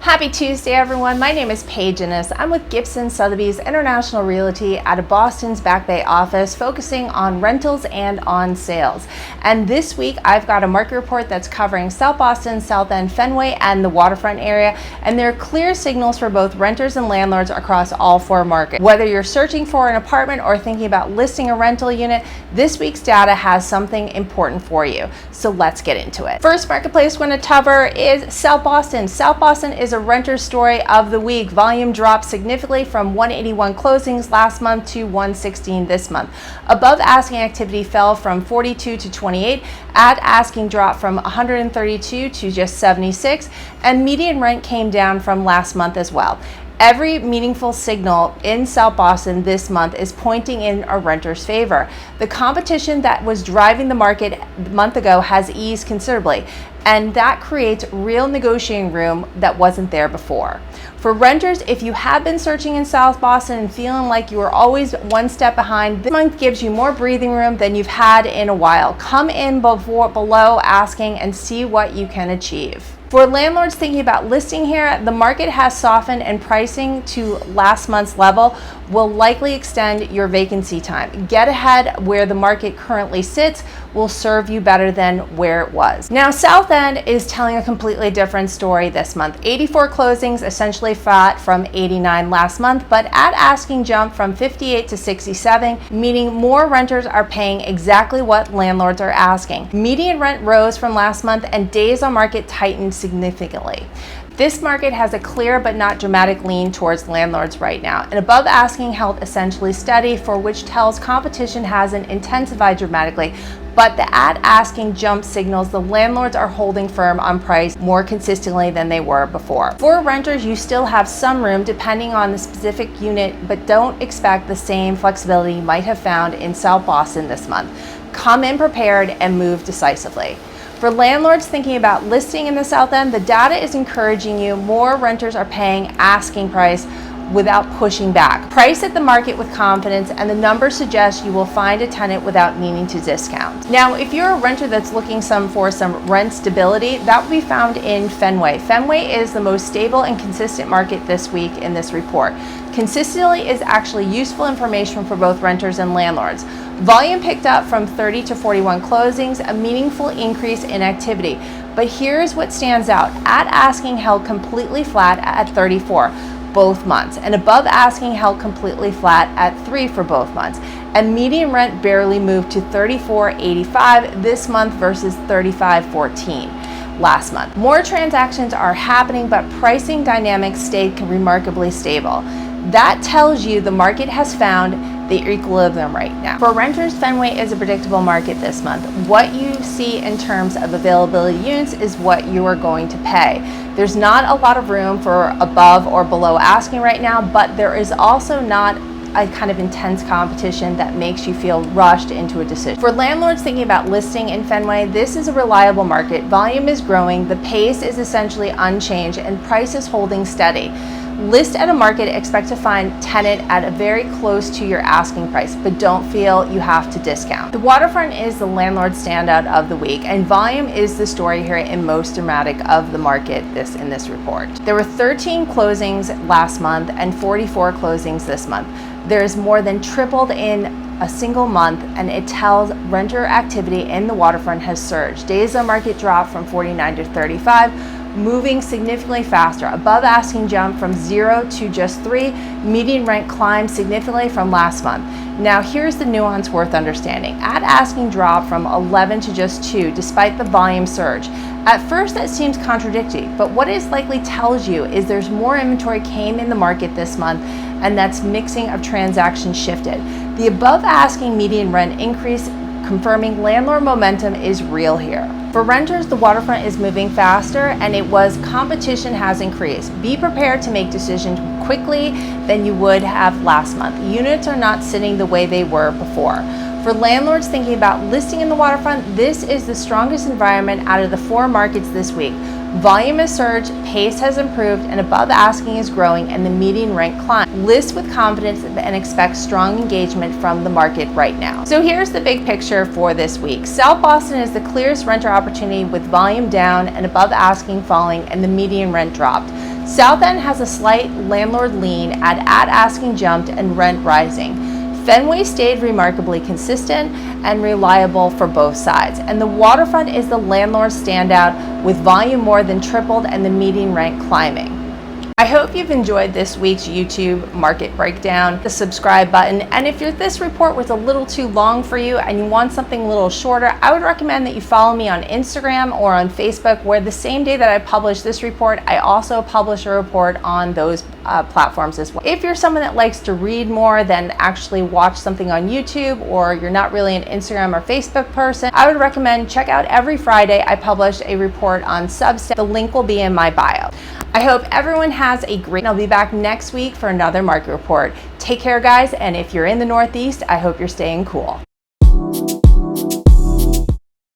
Happy Tuesday, everyone. My name is Paige Innes. I'm with Gibson Sotheby's International Realty out of Boston's Back Bay office, focusing on rentals and on sales. And this week, I've got a market report that's covering South Boston, South End, Fenway, and the waterfront area. And there are clear signals for both renters and landlords across all four markets. Whether you're searching for an apartment or thinking about listing a rental unit, this week's data has something important for you. So let's get into it. First marketplace we're going to cover is South Boston. South Boston is a renter story of the week. Volume dropped significantly from 181 closings last month to 116 this month. Above asking activity fell from 42 to 28. At asking dropped from 132 to just 76, and median rent came down from last month as well. Every meaningful signal in South Boston this month is pointing in a renter's favor. The competition that was driving the market a month ago has eased considerably, and that creates real negotiating room that wasn't there before. For renters, if you have been searching in South Boston and feeling like you are always one step behind, this month gives you more breathing room than you've had in a while. Come in below asking and see what you can achieve. For landlords thinking about listing here, the market has softened and pricing to last month's level will likely extend your vacancy time. Get ahead where the market currently sits will serve you better than where it was. Now, South End is telling a completely different story this month. 84 closings, essentially flat from 89 last month, but at asking jumped from 58 to 67, meaning more renters are paying exactly what landlords are asking. Median rent rose from last month and days on market tightened significantly. This market has a clear but not dramatic lean towards landlords right now, and above asking held essentially steady, for which tells competition hasn't intensified dramatically, but the at asking jump signals the landlords are holding firm on price more consistently than they were before. For renters, you still have some room depending on the specific unit, but don't expect the same flexibility you might have found in South Boston this month. Come in prepared and move decisively. For landlords thinking about listing in the South End, the data is encouraging you. More renters are paying asking price without pushing back. Price at the market with confidence, and the numbers suggest you will find a tenant without needing to discount. Now, if you're a renter that's looking for some rent stability, that will be found in Fenway. Fenway is the most stable and consistent market this week in this report. Consistently is actually useful information for both renters and landlords. Volume picked up from 30 to 41 closings, a meaningful increase in activity. But here's what stands out. At asking held completely flat at 34 both months, and above asking held completely flat at 3 for both months. And median rent barely moved to $34.85 this month versus $35.14 last month. More transactions are happening, but pricing dynamics stayed remarkably stable. That tells you the market has found the equilibrium right now. For renters, Fenway is a predictable market this month. What you see in terms of availability units is what you are going to pay. There's not a lot of room for above or below asking right now, but there is also not a kind of intense competition that makes you feel rushed into a decision. For landlords thinking about listing in Fenway, this is a reliable market. Volume is growing, the pace is essentially unchanged, and price is holding steady. List at a market, expect to find tenant at a very close to your asking price, but don't feel you have to discount. The waterfront is the landlord standout of the week, and volume is the story here and most dramatic of the market in this report. There were 13 closings last month and 44 closings this month. There's more than tripled in a single month, and it tells renter activity in the waterfront has surged. Days on market dropped from 49 to 35, moving significantly faster. Above asking jumped from 0 to just 3. Median rent climbed significantly from last month. Now here's the nuance worth understanding. At asking dropped from 11 to just 2 despite the volume surge. At first that seems contradictory, but what it likely tells you is there's more inventory came in the market this month, and that's mixing of transactions shifted. The above asking median rent increase, confirming landlord momentum is real here. For renters, the waterfront is moving faster, and competition has increased. Be prepared to make decisions quickly than you would have last month. Units are not sitting the way they were before. For landlords thinking about listing in the waterfront, this is the strongest environment out of the four markets this week. Volume has surged, pace has improved, and above asking is growing, and the median rent climbed. List with confidence and expect strong engagement from the market right now. So here's the big picture for this week. South Boston is the clearest renter opportunity with volume down and above asking falling, and the median rent dropped. South End has a slight landlord lean at asking jumped and rent rising. Fenway stayed remarkably consistent and reliable for both sides, and the Waterfront is the landlord standout with volume more than tripled and the median rent climbing. I hope you've enjoyed this week's YouTube market breakdown, the subscribe button, and if this report was a little too long for you and you want something a little shorter, I would recommend that you follow me on Instagram or on Facebook, where the same day that I publish this report, I also publish a report on those platforms as well. If you're someone that likes to read more than actually watch something on YouTube, or you're not really an Instagram or Facebook person, I would recommend check out every Friday I publish a report on Substack. The link will be in my bio. I hope everyone has a great, I'll be back next week for another market report. Take care, guys, and if you're in the Northeast, I hope you're staying cool.